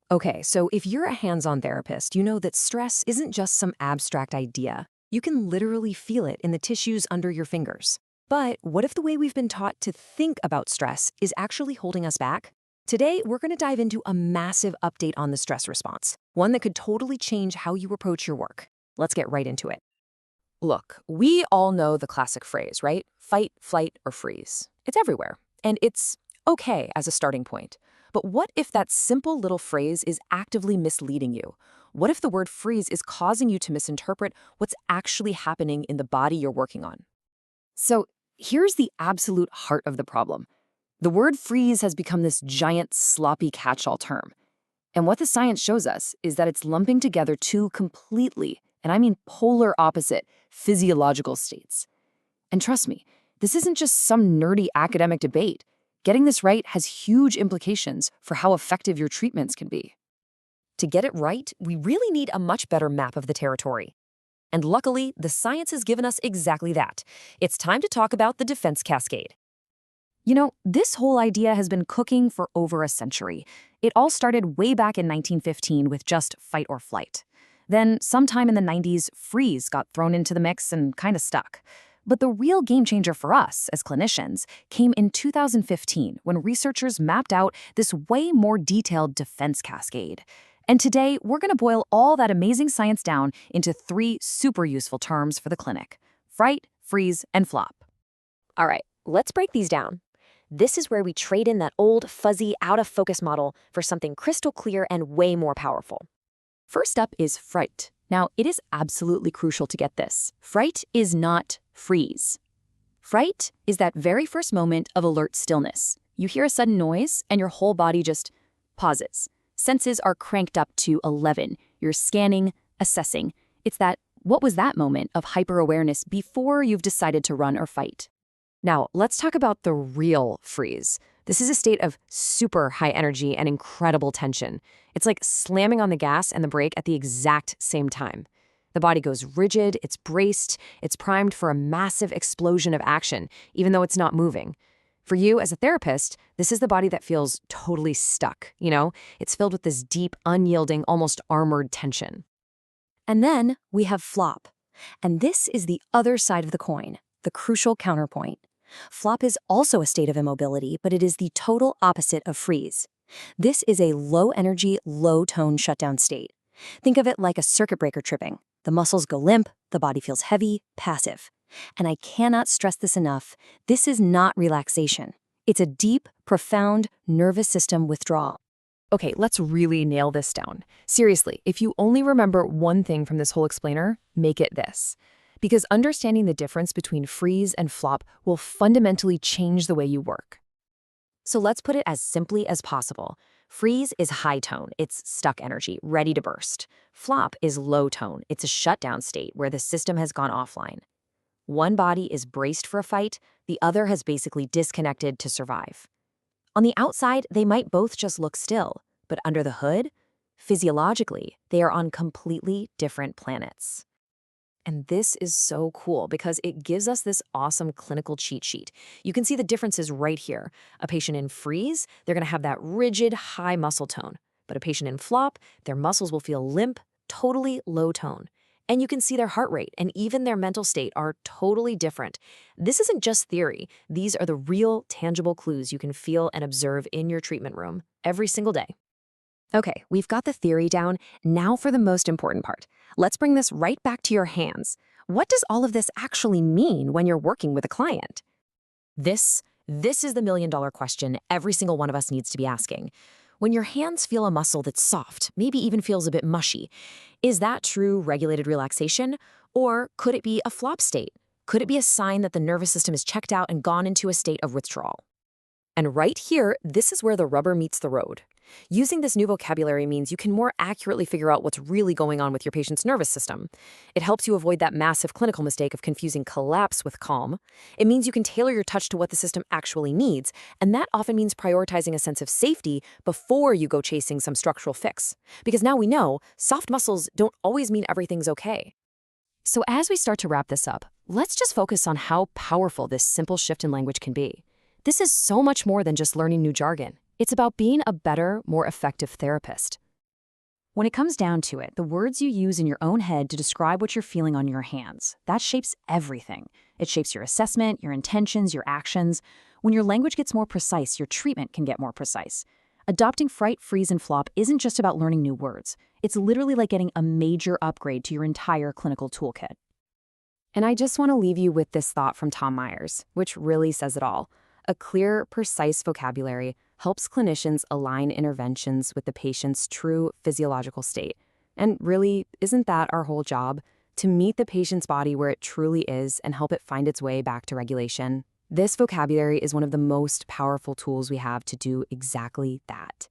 Okay, so if you're a hands-on therapist, you know that stress isn't just some abstract idea. You can literally feel it in the tissues under your fingers. But what if the way we've been taught to think about stress is actually holding us back? Today, we're going to dive into a massive update on the stress response, one that could totally change how you approach your work. Let's get right into it. Look, we all know the classic phrase, right? Fight, flight, or freeze. It's everywhere, and it's okay as a starting point. But what if that simple little phrase is actively misleading you? What if the word freeze is causing you to misinterpret what's actually happening in the body you're working on? So here's the absolute heart of the problem. The word freeze has become this giant, sloppy catch-all term. And what the science shows us is that it's lumping together two completely, and I mean polar opposite, physiological states. And trust me, this isn't just some nerdy academic debate. Getting this right has huge implications for how effective your treatments can be. To get it right, we really need a much better map of the territory. And luckily, the science has given us exactly that. It's time to talk about the defense cascade. You know, this whole idea has been cooking for over a century. It all started way back in 1915 with just fight or flight. Then, sometime in the 90s, freeze got thrown into the mix and kind of stuck. But the real game changer for us, as clinicians, came in 2015 when researchers mapped out this way more detailed defense cascade. And today, we're going to boil all that amazing science down into three super useful terms for the clinic: fright, freeze, and flop. All right, let's break these down. This is where we trade in that old, fuzzy, out-of-focus model for something crystal clear and way more powerful. First up is fright. Now, it is absolutely crucial to get this. Fright is not freeze. Fright is that very first moment of alert stillness. You hear a sudden noise, and your whole body just pauses. Senses are cranked up to 11. You're scanning, assessing. It's that, what was that moment of hyper-awareness before you've decided to run or fight? Now, let's talk about the real freeze. This is a state of super high energy and incredible tension. It's like slamming on the gas and the brake at the exact same time. The body goes rigid, it's braced, it's primed for a massive explosion of action, even though it's not moving. For you as a therapist, this is the body that feels totally stuck, you know? It's filled with this deep, unyielding, almost armored tension. And then we have flop. And this is the other side of the coin, the crucial counterpoint. Flop is also a state of immobility, but it is the total opposite of freeze. This is a low-energy, low-tone shutdown state. Think of it like a circuit breaker tripping. The muscles go limp, the body feels heavy, passive. And I cannot stress this enough, this is not relaxation. It's a deep, profound nervous system withdrawal. Okay, let's really nail this down. Seriously, if you only remember one thing from this whole explainer, make it this. Because understanding the difference between freeze and flop will fundamentally change the way you work. So let's put it as simply as possible. Freeze is high tone, it's stuck energy, ready to burst. Flop is low tone, it's a shutdown state where the system has gone offline. One body is braced for a fight, the other has basically disconnected to survive. On the outside, they might both just look still, but under the hood, physiologically, they are on completely different planets. And this is so cool because it gives us this awesome clinical cheat sheet. You can see the differences right here. A patient in freeze, they're going to have that rigid, high muscle tone. But a patient in flop, their muscles will feel limp, totally low tone. And you can see their heart rate and even their mental state are totally different. This isn't just theory. These are the real, tangible clues you can feel and observe in your treatment room every single day. Okay, we've got the theory down. Now for the most important part. Let's bring this right back to your hands. What does all of this actually mean when you're working with a client? This is the million-dollar question every single one of us needs to be asking. When your hands feel a muscle that's soft, maybe even feels a bit mushy, is that true regulated relaxation? Or could it be a flop state? Could it be a sign that the nervous system is checked out and gone into a state of withdrawal? And right here, this is where the rubber meets the road. Using this new vocabulary means you can more accurately figure out what's really going on with your patient's nervous system. It helps you avoid that massive clinical mistake of confusing collapse with calm. It means you can tailor your touch to what the system actually needs, and that often means prioritizing a sense of safety before you go chasing some structural fix. Because now we know soft muscles don't always mean everything's okay. So as we start to wrap this up, let's just focus on how powerful this simple shift in language can be. This is so much more than just learning new jargon. It's about being a better, more effective therapist. When it comes down to it, the words you use in your own head to describe what you're feeling on your hands, that shapes everything. It shapes your assessment, your intentions, your actions. When your language gets more precise, your treatment can get more precise. Adopting fright, freeze, and flop isn't just about learning new words. It's literally like getting a major upgrade to your entire clinical toolkit. And I just want to leave you with this thought from Tom Myers, which really says it all. A clear, precise vocabulary helps clinicians align interventions with the patient's true physiological state. And really, isn't that our whole job? To meet the patient's body where it truly is and help it find its way back to regulation? This vocabulary is one of the most powerful tools we have to do exactly that.